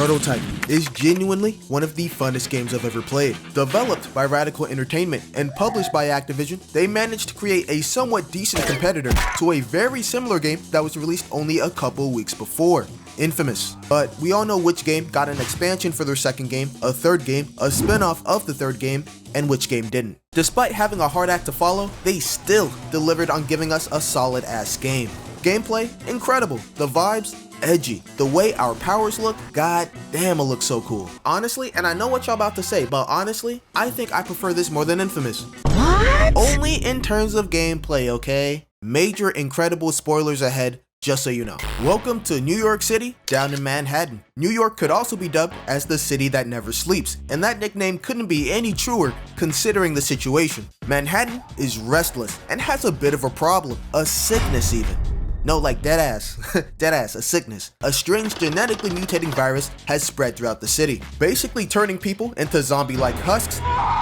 Prototype is genuinely one of the funnest games I've ever played. Developed by Radical Entertainment and published by Activision, they managed to create a somewhat decent competitor to a very similar game that was released only a couple weeks before, Infamous. But we all know which game got an expansion for their second game, a third game, a spin-off of the third game, and which game didn't. Despite having a hard act to follow, they still delivered on giving us a solid ass game. Gameplay, incredible. The vibes, edgy. The way our powers look, god damn, it looks so cool. Honestly, and I know what y'all about to say, but honestly, I think I prefer this more than Infamous. What? Only in terms of gameplay, okay? Major incredible spoilers ahead, just so you know. Welcome to New York City, down in Manhattan. New York could also be dubbed as the city that never sleeps, and that nickname couldn't be any truer considering the situation. Manhattan is restless and has a bit of a problem, a sickness even. No, like deadass, a sickness. A strange genetically mutating virus has spread throughout the city, basically turning people into zombie-like husks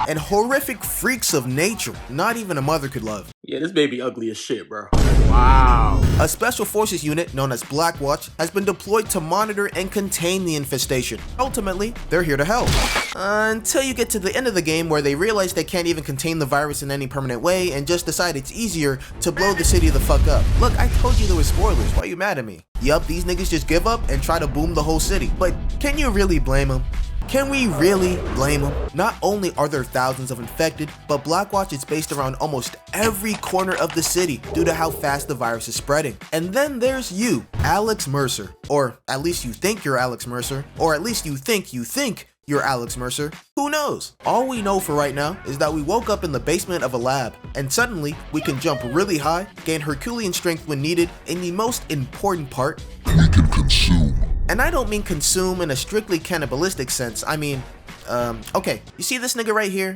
and horrific freaks of nature not even a mother could love. Yeah, this baby ugly as shit, bro. Wow. A special forces unit known as Blackwatch has been deployed to monitor and contain the infestation. Ultimately, they're here to help. Until you get to the end of the game where they realize they can't even contain the virus in any permanent way and just decide it's easier to blow the city the fuck up. Look, I told you there were spoilers, why are you mad at me? Yup, these niggas just give up and try to boom the whole city. But can you really blame them? Can we really blame them? Not only are there thousands of infected, but Blackwatch is based around almost every corner of the city due to how fast the virus is spreading. And then there's you, Alex Mercer. Or at least you think you're Alex Mercer. Or at least you think you're Alex Mercer. Who knows? All we know for right now is that we woke up in the basement of a lab, and suddenly we can jump really high, gain Herculean strength when needed, and the most important part, we can consume. And I don't mean consume in a strictly cannibalistic sense, I mean, okay, you see this nigga right here?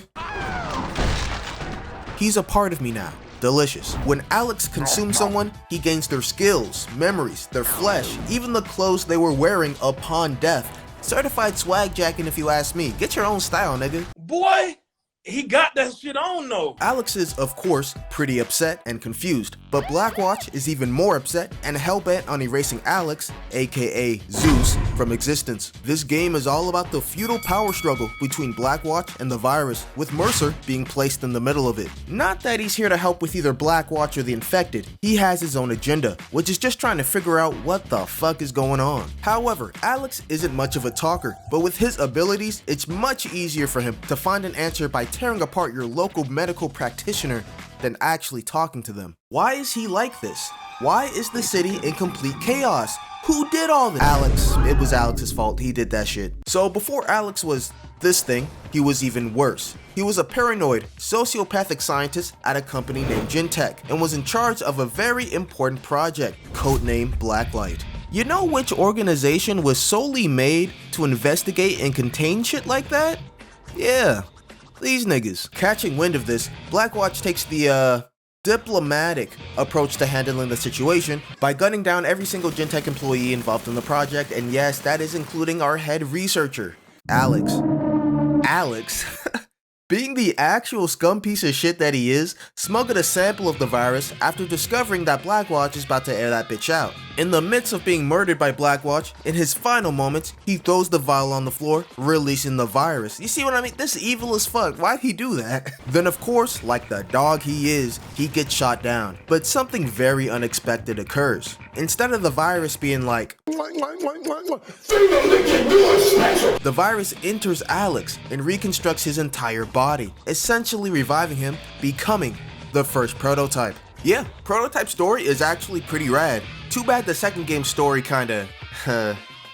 He's a part of me now. Delicious. When Alex consumes someone, he gains their skills, memories, their flesh, even the clothes they were wearing upon death. Certified swag jacking if you ask me. Get your own style, nigga. Boy, he got that shit on though. Alex is, of course, pretty upset and confused, but Blackwatch is even more upset and hellbent on erasing Alex, aka Zeus, from existence. This game is all about the feudal power struggle between Blackwatch and the virus, with Mercer being placed in the middle of it. Not that he's here to help with either Blackwatch or the infected. He has his own agenda, which is just trying to figure out what the fuck is going on. However, Alex isn't much of a talker, but with his abilities, it's much easier for him to find an answer by tearing apart your local medical practitioner than actually talking to them. Why is he like this? Why is the city in complete chaos? Who did all this? Alex. It was Alex's fault. He did that shit. So before Alex was this thing, he was even worse. He was a paranoid, sociopathic scientist at a company named Gentech and was in charge of a very important project, codenamed Blacklight. You know which organization was solely made to investigate and contain shit like that? Yeah. These niggas. Catching wind of this, Blackwatch takes the, diplomatic approach to handling the situation by gunning down every single Gentech employee involved in the project, and yes, that is including our head researcher, Alex. Alex, being the actual scum piece of shit that he is, smuggled a sample of the virus after discovering that Blackwatch is about to air that bitch out. In the midst of being murdered by Blackwatch, in his final moments, he throws the vial on the floor, releasing the virus. You see what I mean? This is evil as fuck. Why'd he do that? Then of course, like the dog he is, he gets shot down. But something very unexpected occurs. Instead of the virus being like, the virus enters Alex and reconstructs his entire body, essentially reviving him, becoming the first prototype. Yeah, Prototype story is actually pretty rad. Too bad the second game's story kinda,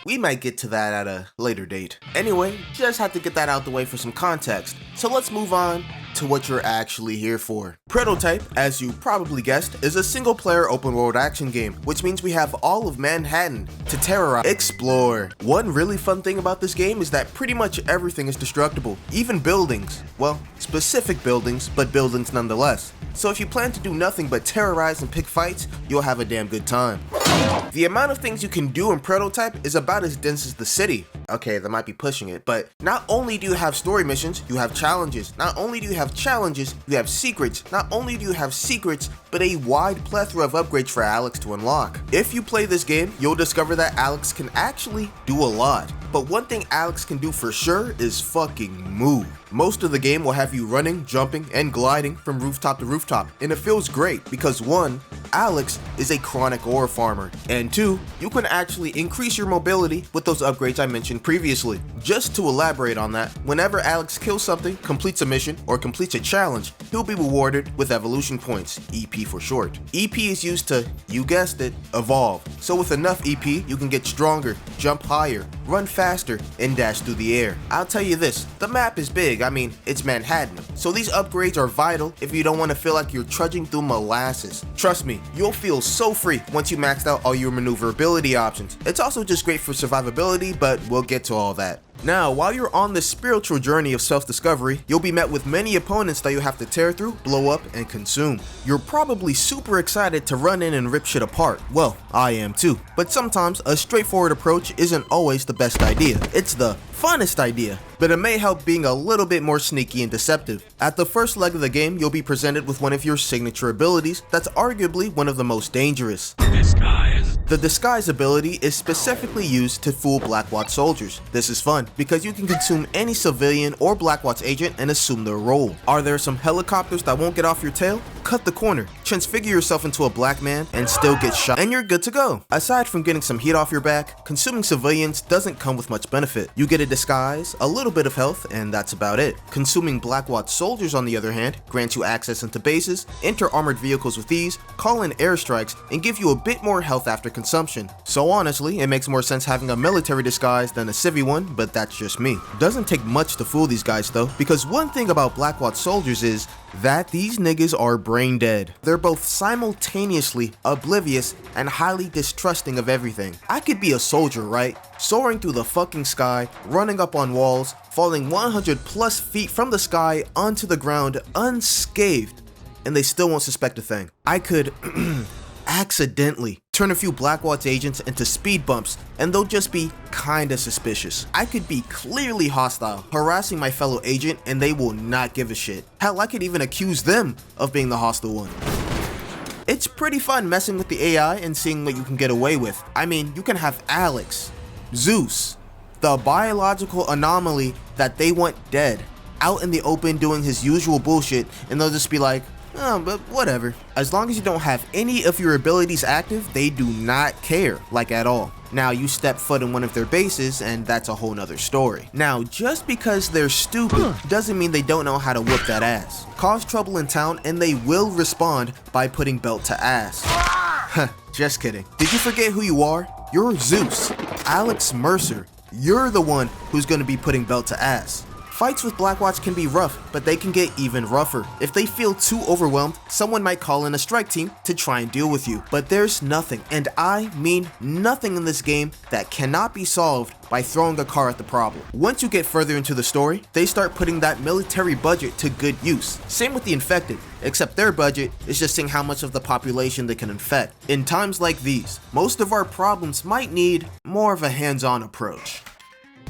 we might get to that at a later date. Anyway, just had to get that out the way for some context. So let's move on to what you're actually here for. Prototype, as you probably guessed, is a single-player open-world action game, which means we have all of Manhattan to terrorize, explore. One really fun thing about this game is that pretty much everything is destructible, even buildings. Well, specific buildings, but buildings nonetheless. So if you plan to do nothing but terrorize and pick fights, you'll have a damn good time. The amount of things you can do in Prototype is about as dense as the city. Okay, that might be pushing it, but not only do you have story missions, you have challenges. Not only do you have challenges, you have secrets. Not only do you have secrets, but a wide plethora of upgrades for Alex to unlock. If you play this game, you'll discover that Alex can actually do a lot. But one thing Alex can do for sure is fucking move. Most of the game will have you running, jumping, and gliding from rooftop to rooftop, and it feels great because 1, Alex is a chronic ore farmer, and 2, you can actually increase your mobility with those upgrades I mentioned previously. Just to elaborate on that, whenever Alex kills something, completes a mission, or completes a challenge, he'll be rewarded with evolution points, EP for short. EP is used to, you guessed it, evolve. So with enough EP, you can get stronger, jump higher, run faster, and dash through the air. I'll tell you this, the map is big, I mean, it's Manhattan. So these upgrades are vital if you don't want to feel like you're trudging through molasses. Trust me, you'll feel so free once you maxed out all your maneuverability options. It's also just great for survivability, but we'll get to all that. Now, while you're on this spiritual journey of self-discovery, you'll be met with many opponents that you have to tear through, blow up, and consume. You're probably super excited to run in and rip shit apart. Well, I am too. But sometimes a straightforward approach isn't always the best idea. It's the funnest idea, but it may help being a little bit more sneaky and deceptive. At the first leg of the game, you'll be presented with one of your signature abilities that's arguably one of the most dangerous. Disguise. The disguise ability is specifically used to fool Blackwatch soldiers. This is fun because you can consume any civilian or Blackwatch agent and assume their role. Are there some helicopters that won't get off your tail? Cut the corner, transfigure yourself into a black man, and still get shot, and you're good to go. Aside from getting some heat off your back, consuming civilians doesn't come with much benefit. You get a disguise, a little bit of health, and that's about it. Consuming Blackwatch soldiers, on the other hand, grants you access into bases, enter armored vehicles with ease, call in airstrikes, and give you a bit more health after consumption. So honestly, it makes more sense having a military disguise than a civvy one, but that's just me. Doesn't take much to fool these guys though, because one thing about Blackwatch soldiers is that these niggas are brain dead. They're both simultaneously oblivious and highly distrusting of everything. I could be a soldier, right? Soaring through the fucking sky, running up on walls, falling 100 plus feet from the sky onto the ground unscathed, and they still won't suspect a thing. I could accidentally turn a few Blackwatch agents into speed bumps, and they'll just be kinda suspicious. I could be clearly hostile, harassing my fellow agent, and they will not give a shit. Hell, I could even accuse them of being the hostile one. It's pretty fun messing with the AI and seeing what you can get away with. I mean, you can have Alex, Zeus, the biological anomaly that they want dead, out in the open doing his usual bullshit, and they'll just be like, oh, but whatever. As long as you don't have any of your abilities active, they do not care, like at all. Now, you step foot in one of their bases, and that's a whole nother story. Now, just because they're stupid doesn't mean they don't know how to whoop that ass. Cause trouble in town, and they will respond by putting belt to ass. Just kidding. Did you forget who you are? You're Zeus, Alex Mercer. You're the one who's gonna be putting belt to ass. Fights with Blackwatch can be rough, but they can get even rougher. If they feel too overwhelmed, someone might call in a strike team to try and deal with you. But there's nothing, and I mean nothing in this game that cannot be solved by throwing a car at the problem. Once you get further into the story, they start putting that military budget to good use. Same with the infected, except their budget is just seeing how much of the population they can infect. In times like these, most of our problems might need more of a hands-on approach.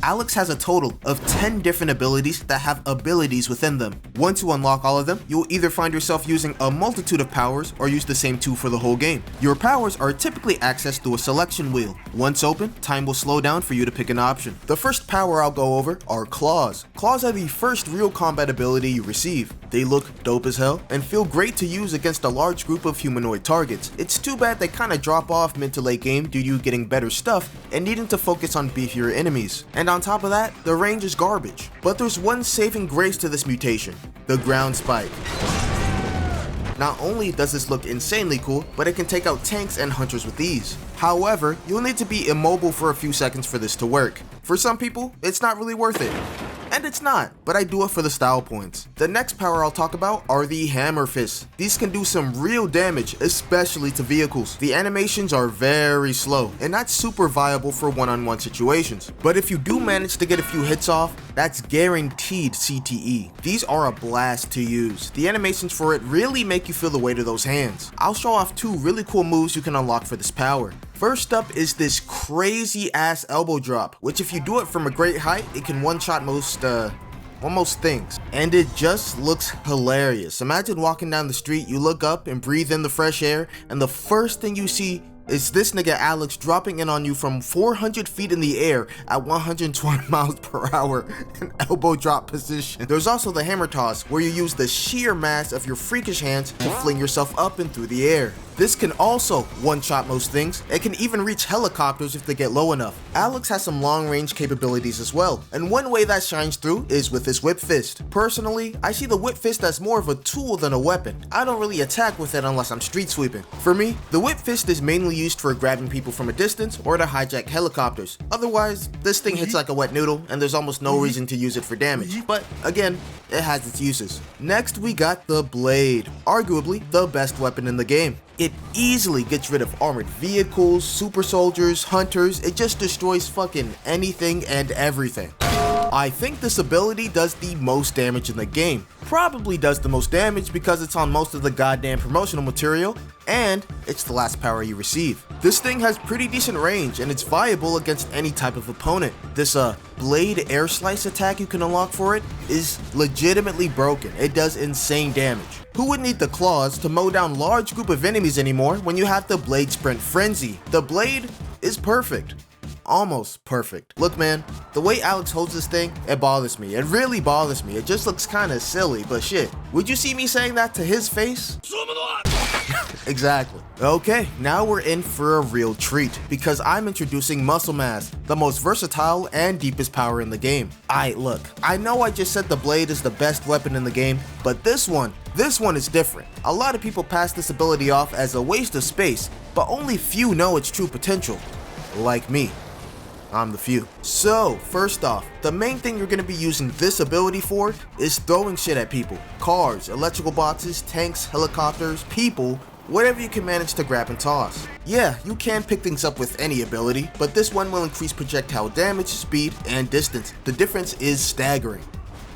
Alex has a total of 10 different abilities that have abilities within them. Once you unlock all of them, you'll either find yourself using a multitude of powers or use the same two for the whole game. Your powers are typically accessed through a selection wheel. Once open, time will slow down for you to pick an option. The first power I'll go over are claws. Claws are the first real combat ability you receive. They look dope as hell and feel great to use against a large group of humanoid targets. It's too bad they kinda drop off mid to late game due to you getting better stuff and needing to focus on beefier enemies. And on top of that, the range is garbage. But there's one saving grace to this mutation: the ground spike. Not only does this look insanely cool, but it can take out tanks and hunters with ease. However, you'll need to be immobile for a few seconds for this to work. For some people, it's not really worth it. And it's not, but I do it for the style points. The next power I'll talk about are the hammer fists. These can do some real damage, especially to vehicles. The animations are very slow and not super viable for one-on-one situations. But if you do manage to get a few hits off, that's guaranteed CTE. These are a blast to use. The animations for it really make you feel the weight of those hands. I'll show off two really cool moves you can unlock for this power. First up is this crazy ass elbow drop, which if you do it from a great height, it can one-shot most almost things. And it just looks hilarious. Imagine walking down the street, you look up and breathe in the fresh air, and the first thing you see is this nigga Alex dropping in on you from 400 feet in the air at 120 miles per hour in elbow drop position. There's also the hammer toss, where you use the sheer mass of your freakish hands to fling yourself up and through the air. This can also one-shot most things. It can even reach helicopters if they get low enough. Alex has some long-range capabilities as well, and one way that shines through is with his whip fist. Personally, I see the whip fist as more of a tool than a weapon. I don't really attack with it unless I'm street sweeping. For me, the whip fist is mainly used for grabbing people from a distance or to hijack helicopters. Otherwise, this thing hits like a wet noodle and there's almost no reason to use it for damage. But again, it has its uses. Next, we got the blade, arguably the best weapon in the game. It easily gets rid of armored vehicles, super soldiers, hunters. It just destroys fucking anything and everything. I think this ability does the most damage in the game. Probably does the most damage because it's on most of the goddamn promotional material, and it's the last power you receive. This thing has pretty decent range, and it's viable against any type of opponent. This blade air slice attack you can unlock for it is legitimately broken. It does insane damage. Who would need the claws to mow down large group of enemies anymore when you have the blade sprint frenzy? The blade is perfect. Almost perfect. Look man, the way Alex holds this thing, it bothers me. It really bothers me. It just looks kinda silly, but shit. Would you see me saying that to his face? Exactly. Okay, now we're in for a real treat, because I'm introducing Muscle Mass, the most versatile and deepest power in the game. Look, I know I just said the blade is the best weapon in the game, but this one is different. A lot of people pass this ability off as a waste of space, but only few know its true potential. Like me. I'm the few. So, first off, the main thing you're going to be using this ability for is throwing shit at people. Cars, electrical boxes, tanks, helicopters, people, whatever you can manage to grab and toss. Yeah, you can pick things up with any ability, but this one will increase projectile damage, speed, and distance. The difference is staggering.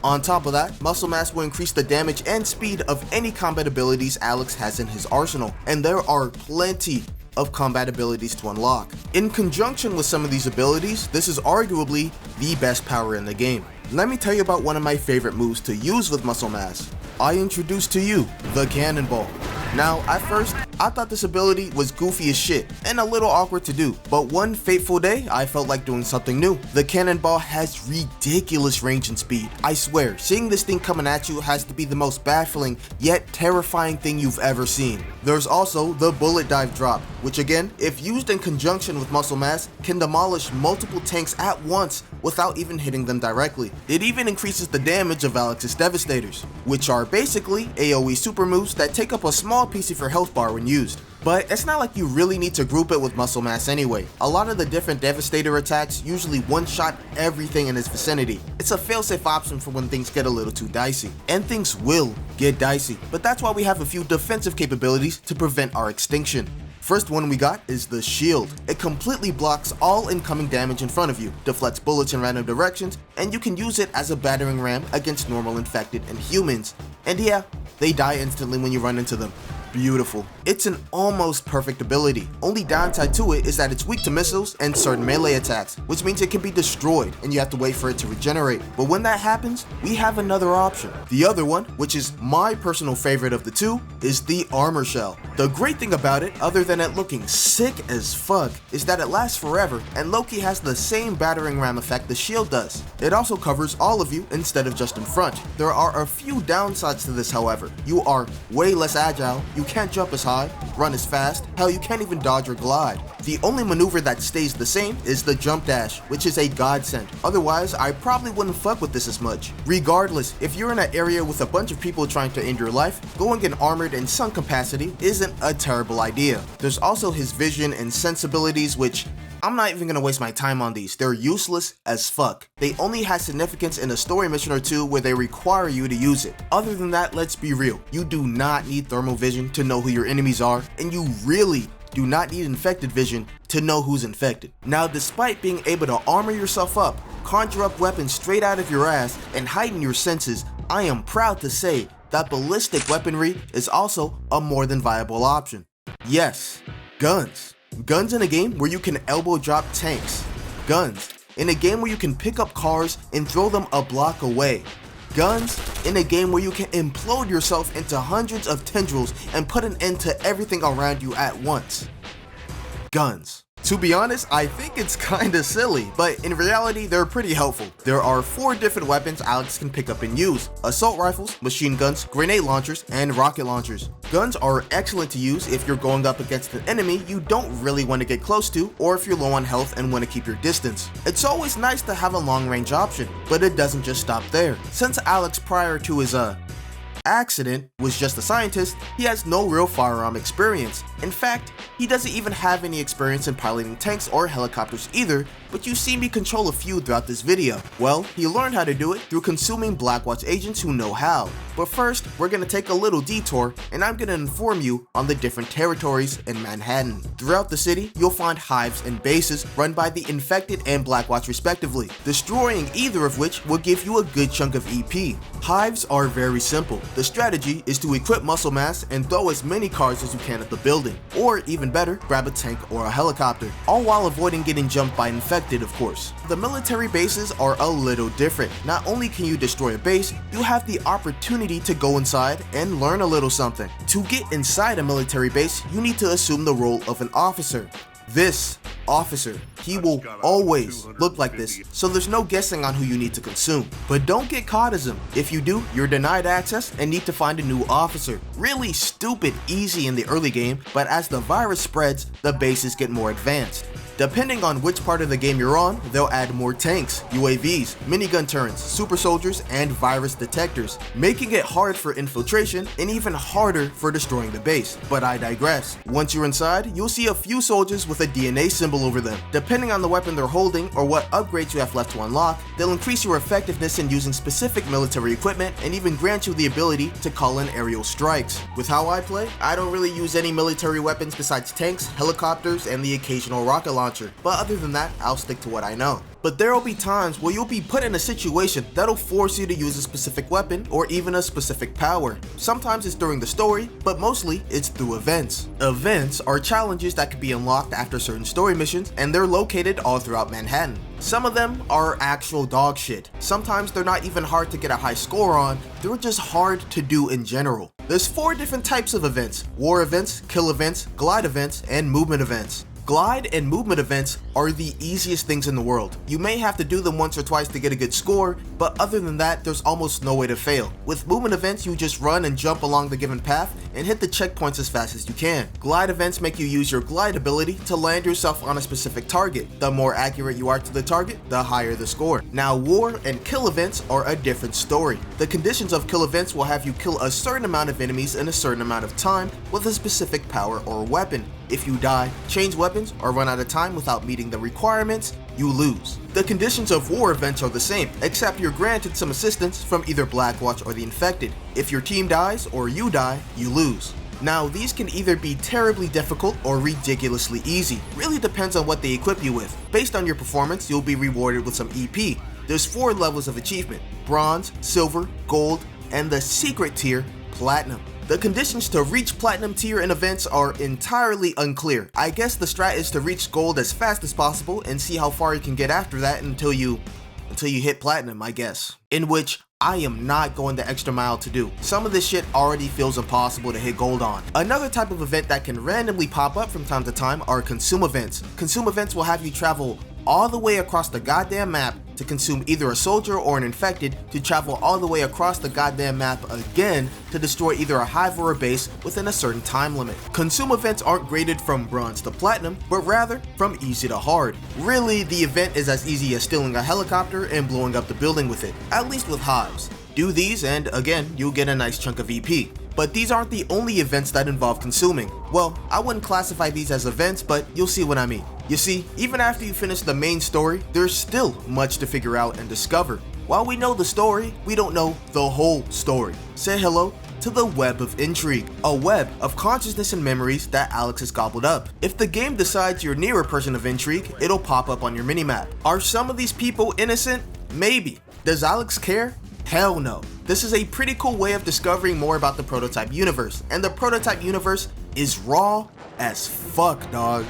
On top of that, Muscle Mass will increase the damage and speed of any combat abilities Alex has in his arsenal, and there are plenty of combat abilities to unlock. In conjunction with some of these abilities, this is arguably the best power in the game. Let me tell you about one of my favorite moves to use with Muscle Mass. I introduced to you the Cannonball. Now, at first, I thought this ability was goofy as shit and a little awkward to do, but one fateful day, I felt like doing something new. The Cannonball has ridiculous range and speed. I swear, seeing this thing coming at you has to be the most baffling yet terrifying thing you've ever seen. There's also the Bullet Dive Drop, which again, if used in conjunction with Muscle Mass, can demolish multiple tanks at once without even hitting them directly. It even increases the damage of Alex's Devastators, which are basically AoE super moves that take up a small piece of your health bar when used. But it's not like you really need to group it with Muscle Mass anyway. A lot of the different Devastator attacks usually one-shot everything in its vicinity. It's a fail-safe option for when things get a little too dicey. And things will get dicey, but that's why we have a few defensive capabilities to prevent our extinction. First one we got is the Shield. It completely blocks all incoming damage in front of you, deflects bullets in random directions, and you can use it as a battering ram against normal infected and humans. And yeah, they die instantly when you run into them. Beautiful. It's an almost perfect ability. Only downside to it is that it's weak to missiles and certain melee attacks, which means it can be destroyed and you have to wait for it to regenerate. But when that happens, we have another option. The other one, which is my personal favorite of the two, is the Armor Shell. The great thing about it, other than it looking sick as fuck, is that it lasts forever and low-key has the same battering ram effect the shield does. It also covers all of you instead of just in front. There are a few downsides to this, however. You are way less agile, you can't jump as high, run as fast, hell you can't even dodge or glide. The only maneuver that stays the same is the jump dash, which is a godsend. Otherwise, I probably wouldn't fuck with this as much. Regardless, if you're in an area with a bunch of people trying to end your life, going in armored in some capacity isn't a terrible idea. There's also his vision and sensibilities, which I'm not even gonna waste my time on these. They're useless as fuck. They only have significance in a story mission or two where they require you to use it. Other than that, let's be real. You do not need thermal vision to know who your enemies are, and you really do not need infected vision to know who's infected. Now, despite being able to armor yourself up, conjure up weapons straight out of your ass, and heighten your senses, I am proud to say that ballistic weaponry is also a more than viable option. Yes, guns. Guns in a game where you can elbow drop tanks. Guns in a game where you can pick up cars and throw them a block away. Guns in a game where you can implode yourself into hundreds of tendrils and put an end to everything around you at once. Guns. To be honest, I think it's kinda silly, but in reality, they're pretty helpful. There are 4 different weapons Alex can pick up and use: assault rifles, machine guns, grenade launchers, and rocket launchers. Guns are excellent to use if you're going up against an enemy you don't really want to get close to, or if you're low on health and want to keep your distance. It's always nice to have a long-range option, but it doesn't just stop there. Since Alex, prior to his accident, was just a scientist, he has no real firearm experience. In fact, he doesn't even have any experience in piloting tanks or helicopters either, but you see me control a few throughout this video. Well, he learned how to do it through consuming Blackwatch agents who know how. But first, we're gonna take a little detour, and I'm gonna inform you on the different territories in Manhattan. Throughout the city, you'll find hives and bases run by the Infected and Blackwatch respectively, destroying either of which will give you a good chunk of EP. Hives are very simple. The strategy is to equip muscle mass and throw as many cars as you can at the building, or even better, grab a tank or a helicopter, all while avoiding getting jumped by Infected, of course. The military bases are a little different. Not only can you destroy a base, you have the opportunity to go inside and learn a little something. To get inside a military base, you need to assume the role of an officer. This officer, he will always look like this, so there's no guessing on who you need to consume. But don't get caught as him. If you do, you're denied access and need to find a new officer. Really stupid easy in the early game, but as the virus spreads, the bases get more advanced. Depending on which part of the game you're on, they'll add more tanks, UAVs, minigun turrets, super soldiers, and virus detectors, making it hard for infiltration and even harder for destroying the base. But I digress. Once you're inside, you'll see a few soldiers with a DNA symbol over them. Depending on the weapon they're holding or what upgrades you have left to unlock, they'll increase your effectiveness in using specific military equipment and even grant you the ability to call in aerial strikes. With how I play, I don't really use any military weapons besides tanks, helicopters, and the occasional rocket launcher. But other than that, I'll stick to what I know. But there'll be times where you'll be put in a situation that'll force you to use a specific weapon or even a specific power. Sometimes it's during the story, but mostly it's through events. Events are challenges that can be unlocked after certain story missions, and they're located all throughout Manhattan. Some of them are actual dog shit. Sometimes they're not even hard to get a high score on, they're just hard to do in general. There's 4 different types of events: war events, kill events, glide events, and movement events. Glide and movement events are the easiest things in the world. You may have to do them once or twice to get a good score, but other than that, there's almost no way to fail. With movement events, you just run and jump along the given path and hit the checkpoints as fast as you can. Glide events make you use your glide ability to land yourself on a specific target. The more accurate you are to the target, the higher the score. Now, war and kill events are a different story. The conditions of kill events will have you kill a certain amount of enemies in a certain amount of time with a specific power or weapon. If you die, change weapons, or run out of time without meeting the requirements, you lose. The conditions of war events are the same, except you're granted some assistance from either Blackwatch or the Infected. If your team dies or you die, you lose. Now, these can either be terribly difficult or ridiculously easy. Really depends on what they equip you with. Based on your performance, you'll be rewarded with some EP. There's 4 levels of achievement: bronze, silver, gold, and the secret tier, platinum. The conditions to reach platinum tier in events are entirely unclear. I guess the strat is to reach gold as fast as possible and see how far you can get after that until you hit platinum, I guess. In which I am not going the extra mile to do. Some of this shit already feels impossible to hit gold on. Another type of event that can randomly pop up from time to time are consume events. Consume events will have you travel all the way across the goddamn map to consume either a soldier or an infected, to travel all the way across the goddamn map again to destroy either a hive or a base within a certain time limit. Consume events aren't graded from bronze to platinum, but rather from easy to hard. Really, the event is as easy as stealing a helicopter and blowing up the building with it, at least with hives. Do these and again, you'll get a nice chunk of EP. But these aren't the only events that involve consuming. Well, I wouldn't classify these as events, but you'll see what I mean. You see, even after you finish the main story, there's still much to figure out and discover. While we know the story, we don't know the whole story. Say hello to the web of intrigue, a web of consciousness and memories that Alex has gobbled up. If the game decides you're near a person of intrigue, it'll pop up on your minimap. Are some of these people innocent? Maybe. Does Alex care? Hell no. This is a pretty cool way of discovering more about the Prototype universe, and the Prototype universe is raw as fuck, dog.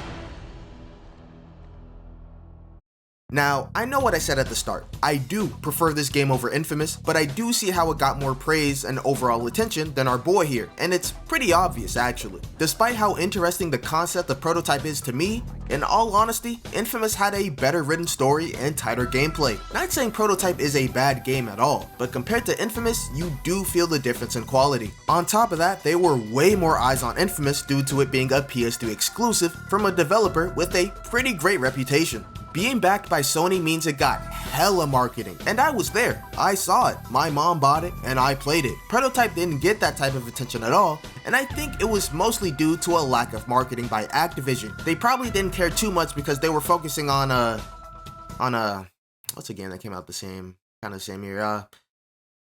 Now, I know what I said at the start. I do prefer this game over Infamous, but I do see how it got more praise and overall attention than our boy here, and it's pretty obvious actually. Despite how interesting the concept of Prototype is to me, in all honesty, Infamous had a better written story and tighter gameplay. Not saying Prototype is a bad game at all, but compared to Infamous, you do feel the difference in quality. On top of that, there were way more eyes on Infamous due to it being a PS2 exclusive from a developer with a pretty great reputation. Being backed by Sony means it got hella marketing, and I was there. I saw it, my mom bought it, and I played it. Prototype didn't get that type of attention at all, and I think it was mostly due to a lack of marketing by Activision. They probably didn't care too much because they were focusing on what's a game that came out the same year?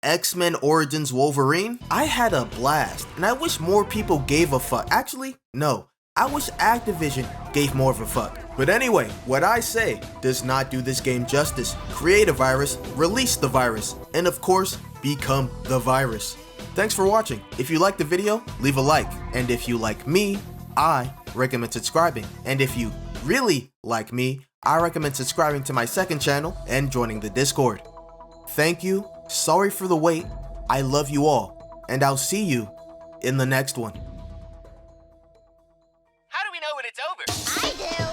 X-Men Origins Wolverine. I had a blast, and I wish more people gave a fuck. Actually, no. I wish Activision gave more of a fuck. But anyway, what I say does not do this game justice. Create a virus, release the virus, and of course, become the virus. Thanks for watching. If you liked the video, leave a like. And if you like me, I recommend subscribing. And if you really like me, I recommend subscribing to my second channel and joining the Discord. Thank you, sorry for the wait, I love you all, and I'll see you in the next one. How do we know when it's over? I do.